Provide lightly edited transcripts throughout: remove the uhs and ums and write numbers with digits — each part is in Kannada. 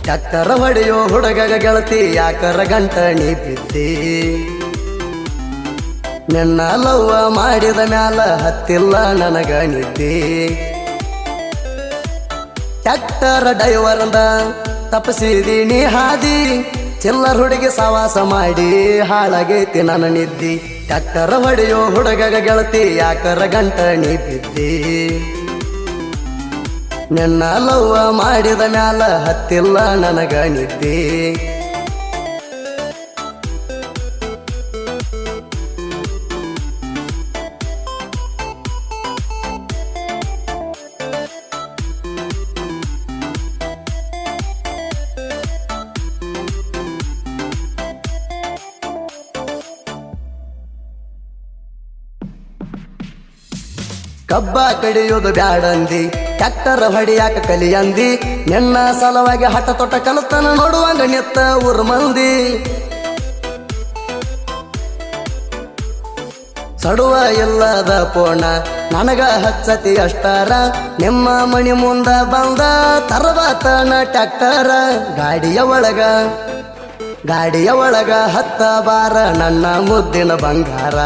ಚಕ್ಕರ ಹೊಡೆಯೋ ಹುಡುಗಗ ಗೆಳತಿ ಯಾಕರ ಗಂಟಣಿ ಬಿದ್ದಿ ನಿನ್ನ ಲವ್ವ ಮಾಡಿದ ಮ್ಯಾಲ ಹತ್ತಿಲ್ಲ ನನಗ ನಿದ್ದಿ ಟ್ಯಾಕ್ಟರ್ ಡ್ರೈವರ್ದ ತಪ್ಪಿಸಿದೀನಿ ಹಾದಿ ಚಿಲ್ಲರ್ ಹುಡುಗಿ ಸವಾಸ ಮಾಡಿ ಹಾಳಾಗೈತಿ ನನ್ನ ನಿದ್ದಿ ಟ್ಯಾಕ್ಟರ್ ಹೊಡೆಯೋ ಹುಡುಗಗ ಗೆಳತಿ ಯಾಕರ ಗಂಟಣಿ ಬಿದ್ದಿ ನಿನ್ನ ಲವ್ವ ಮಾಡಿದ ಮ್ಯಾಲ ಹತ್ತಿಲ್ಲ ನನಗ ನಿದ್ದಿ ಕಬ್ಬ ಕಡಿಯೋದು ಬ್ಯಾಡಂದಿ ಟ್ಯಾಕ್ಟರ್ ಹೊಡಿಯಾಕ ಕಲಿಯಂದಿ ನಿನ್ನ ಸಲುವಾಗಿ ಹಠ ತೊಟ್ಟ ಕಲತನ ನೋಡುವಂಗ ನಿತ್ತ ಊರ್ ಮಂದಿ ಸಡುವ ಇಲ್ಲದ ಪೋಣ ನನಗ ಹಚ್ಚತಿ ಅಷ್ಟಾರ ನಿಮ್ಮ ಮಣಿ ಮುಂದ ಬಂದ ತರಬಾತನ ಟ್ಯಾಕ್ಟರ ಗಾಡಿಯ ಒಳಗ ಹತ್ತ ಬಾರ ನನ್ನ ಮುದ್ದಿನ ಬಂಗಾರ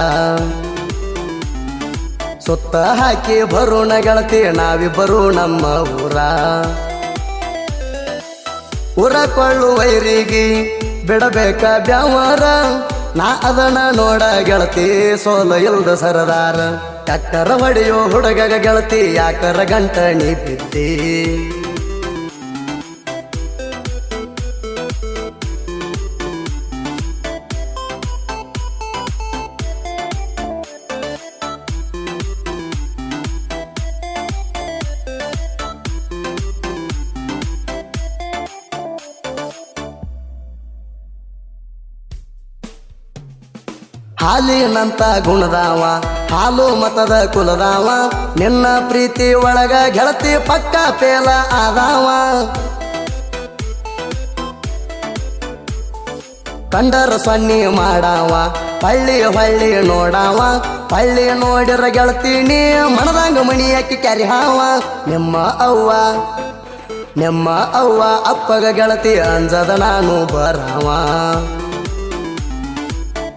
ಸುತ್ತ ಹಾಕಿ ಬರೋಣ ಗೆಳತಿ ನಾವಿಬ್ಬರು ನಮ್ಮ ಊರ ಕೊಳ್ಳುವೈರಿಗೆ ಬಿಡಬೇಕ ಬ್ಯಾವಾರ ನಾ ಅದನ್ನ ನೋಡ ಗೆಳತಿ ಸೋಲ ಇಲ್ದ ಸರದಾರ ಟ್ಯಾಕ್ಟರ್ ಹೊಡೆಯೋ ಹುಡುಗಗ ಗೆಳತಿ ಯಾಕರ ಗಂಟಣಿ ಬಿದ್ದಿ ಹಾಲಿನಂತ ಗುಣದಾವ ಹಾಲು ಮತದ ಕುಲದಾವ ನಿನ್ನ ಪ್ರೀತಿ ಒಳಗ ಗೆಳತಿ ಪಕ್ಕ ಪೇಲ ಆದಾವ ಕಂಡರ ಸೊನ್ನಿ ಮಾಡಾವ ಹೊಳ್ಳಿ ನೋಡಾವ ಹೊಳ್ಳಿ ನೋಡಿರ ಗೆಳತಿ ನೀ ಮನದಂಗ ಮಣಿಯಕ್ಕಿ ಕ್ಯಾರಿಹಾವ ನಿಮ್ಮ ಅವ್ವ ಅಪ್ಪಗ ಗೆಳತಿ ಅಂಜದ ನಾನು ಬರಾವ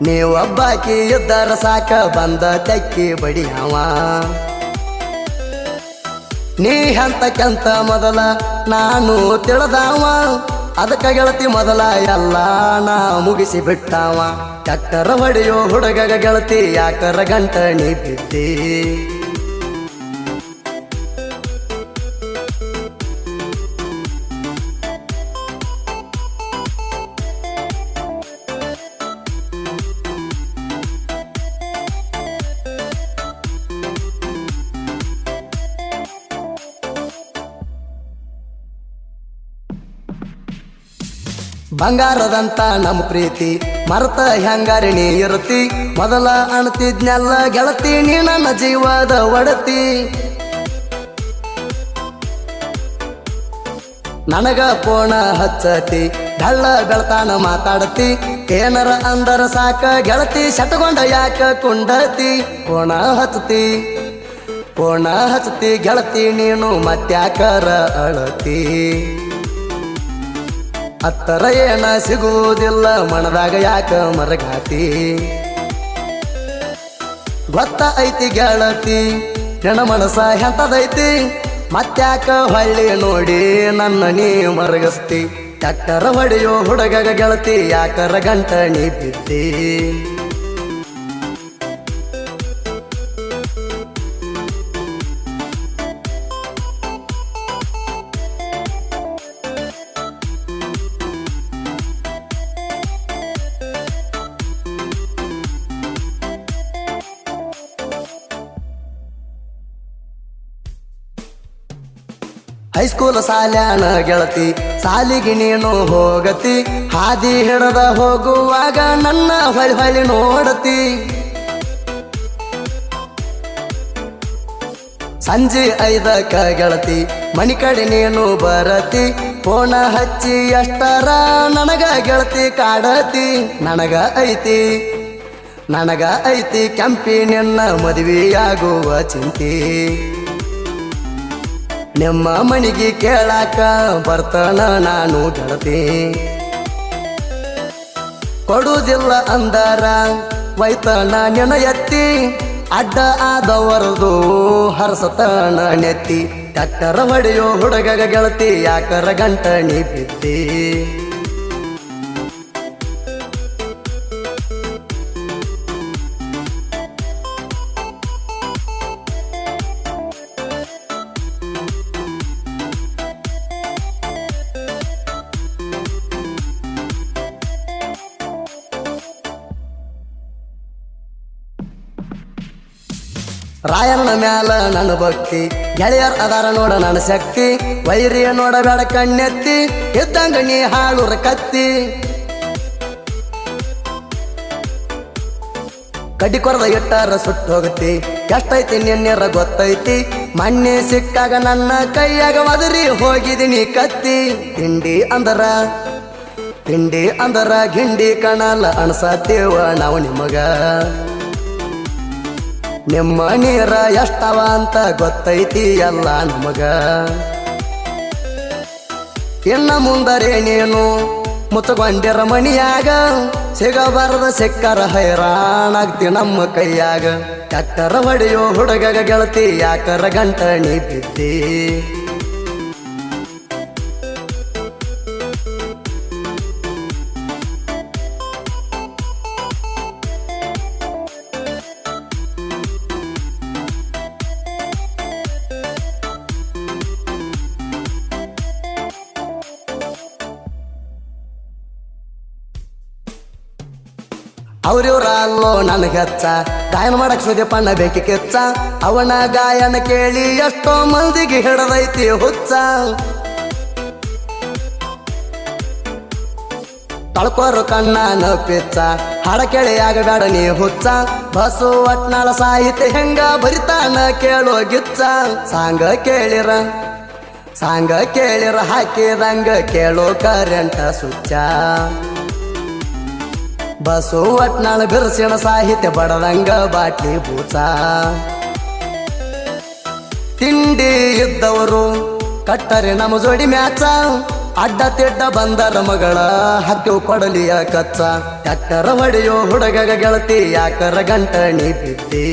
ನೀವೊಬ್ಬಾಕಿ ಇದ್ದರ ಸಾಕ ಬಂದ ತೆಕ್ಕಿ ಬಡಿಯವ ನೀ ಹಂತಕ್ಕೆಂತ ಮೊದಲ ನಾನು ತಿಳಿದಾವ ಅದಕ್ಕ ಗೆಳತಿ ಮೊದಲ ಎಲ್ಲ ನಾ ಮುಗಿಸಿ ಬಿಟ್ಟಾವ ಟ್ಯಾಕ್ಟರ್ ಹೊಡೆಯೋ ಹುಡುಗಗ ಗೆಳತಿ ಯಾಕರ ಗಂಟಣಿ ಬಿದ್ದಿ ಬಂಗಾರದಂತ ನಮ್ಮ ಪ್ರೀತಿ ಮರ್ತ ಹೆಂಗಾರಿ ನೀ ಇರುತ್ತಿ ಮೊದಲ ಅಣ್ತಿದ್ನೆಲ್ಲ ಗೆಳತಿ ನೀ ನನ್ನ ಜೀವದ ಒಡತಿ ನನಗ ಪೋಣ ಹಚ್ಚತಿ ಢಳ್ಳ ಬೆಳತಾನ ಮಾತಾಡತಿ ಏನರ ಅಂದರ ಸಾಕ ಗೆಳತಿ ಶಟಗೊಂಡ ಯಾಕ ಕುಂಡತಿ ಪೋಣ ಹಚ್ಚತಿ ಗೆಳತಿ ನೀನು ಮತ್ಯಾಕರ ಅಳತಿ ಹತ್ತರ ಏನ ಸಿಗುವುದಿಲ್ಲ ಮನದಾಗ ಯಾಕ ಮರಗಾತಿ ಗೊತ್ತ ಐತಿ ಗೆಳತಿ ಹೆಣ ಮನಸ ಎಂತದೈತಿ ಮತ್ಯಾಕ ಹೊಳ್ಳಿ ನೋಡಿ ನನ್ನ ನೀ ಮರಗಸ್ತಿ ಟ್ಯಾಕ್ಟರ್ ಹೊಡೆಯೋ ಹುಡುಗಗ ಗೆಳತಿ ಯಾಕರ ಗಂಟಣಿ ಬಿದ್ದಿ ಹೈಸ್ಕೂಲ್ ಸಾಲ್ಯಾನ ಗೆಳತಿ ಸಾಲಿಗೆ ನೀನು ಹೋಗತಿ ಹಾದಿ ಹಿಡದ ಹೋಗುವಾಗ ನನ್ನ ಹೊಳಿ ನೋಡತಿ ಸಂಜೆ 5ಕ್ಕ ಗೆಳತಿ ಮನಿ ಕಡೆ ನೀನು ಬರತಿ ಫೋನ ಹಚ್ಚಿ ಎಷ್ಟರ ನನಗ ಗೆಳತಿ ಕಾಡತಿ ನನಗ ಐತಿ ಕೆಂಪಿ ನಿನ್ನ ಮದುವೆಯಾಗುವ ಚಿಂತೆ ನಿಮ್ಮ ಮನಿಗೆ ಕೇಳಾಕ ಬರ್ತಾನ ನಾನು ಗೆಳತಿ ಕೊಡುವುದಿಲ್ಲ ಅಂದಾರ ವೈತನ ನಿನ ಎತ್ತಿ ಅಡ್ಡ ಆದವರದು ಹರಸತನ ನೆತ್ತಿ ಟ್ಯಾಕ್ಟರ್ ಹೊಡೆಯೋ ಹುಡುಗಗ ಗೆಳತಿ ಯಾಕರ ಗಂಟಣಿ ಬಿದ್ದಿ ರಾಯನ ಮ್ಯಾಲ ನನ್ನ ಭಕ್ತಿ ಗೆಳೆಯರ್ ಅದಾರ ನೋಡ ನನ್ನ ಶಕ್ತಿ ವೈರಿಯ ನೋಡಬೇಡ ಕಣ್ಣೆತ್ತಿ ಇದ್ದಂಗ ನೀ ಹಾಳುರ ಕತ್ತಿ ಕಡ್ಡಿ ಕೊರದ ಇಟ್ಟಾರ ಸುಟ್ಟು ಹೋಗತಿ ಎಷ್ಟೈತಿ ನಿನ್ನೆರ ಗೊತ್ತೈತಿ ಮಣ್ಣೆ ಸಿಕ್ಕಾಗ ನನ್ನ ಕೈಯಾಗ ಒದರಿ ಹೋಗಿದಿನಿ ಕತ್ತಿ ತಿಂಡಿ ಅಂದರ ಗಿಂಡಿ ಕಣಲ್ಲ ಅಣಸತ್ತೇವ ನಾವು ನಿಮಗ ನಿಮ್ಮ ನೀರ ಎಷ್ಟವ ಅಂತ ಗೊತ್ತೈತಿ ಎಲ್ಲ ನಮಗ ಇನ್ನ ಮುಂದರೆ ನೀನು ಮುಚ್ಚಗೊಂಡಿರ ಮನಿಯಾಗ ಸಿಗಬಾರದ ಸಿಕ್ಕರ ಹೈರಾಣಾಗ್ತಿ ನಮ್ಮ ಕೈಯಾಗ ಟ್ಯಾಕ್ಟರ್ ಹೊಡೆಯೋ ಹುಡುಗಗ ಗೆಳತಿ ಯಾಕರ ಗಂಟಣಿ ಬಿದ್ದಿ ಅವ್ರಿವ್ರ ಅಲ್ಲೋ ನನಗೆ ಹಚ್ಚ ಗಾಯನ ಮಾಡಕ್ ಸುದೀಪಣ್ಣ ಬೇಕಿ ಕೆಚ್ಚ ಅವನ ಗಾಯನ ಕೇಳಿ ಎಷ್ಟೋ ಮಂದಿಗೆ ಹಿಡದೈತಿ ಹುಚ್ಚ ತಳ್ಕೋರು ಕಣ್ಣನ ಪಿಚ್ಚ ಹಾಡ ಕೇಳಿ ಆಗಬೇಡ ನೀ ಹುಚ್ಚ ಬಸು ಒಟ್ನಾಳ ಸಾಹಿತ್ಯ ಹೆಂಗ ಬರಿತಾನ ಕೇಳೋ ಗಿಚ್ಚ ಸಾಂಗ ಕೇಳಿರ ಹಾಕಿದಂಗ ಕೇಳೋ ಕರೆಂಟ ಸುಚ್ಚ ಬಸು ಒಟ್ನಾಳ ಬಿರ್ಸಿನ ಸಾಹಿತ್ಯ ಬಡದಂಗ ಬಾಟ್ಲಿ ಬೂಚ ತಿಂಡಿ ಇದ್ದವರು ಕಟ್ಟರೆ ನಮ್ಮ ಜೋಡಿ ಮ್ಯಾಚ ಅಡ್ಡ ತಿಡ್ಡ ಬಂದರ ಮಗಳ ಹತ್ತು ಕೊಡಲಿಯ ಕಚ್ಚ ಟ್ಯಾಕ್ಟರ್ ಹೊಡೆಯೋ ಹುಡುಗಗ ಗೆಳತಿ ಯಾಕರ ಗಂಟಣಿ ಬಿದ್ದಿ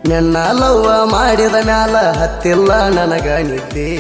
ನಿನ್ನ ಲವ್ವ ಮಾಡಿದ ಮ್ಯಾಲ ಹತ್ತಿಲ್ಲ ನನಗ ನಿದ್ದಿ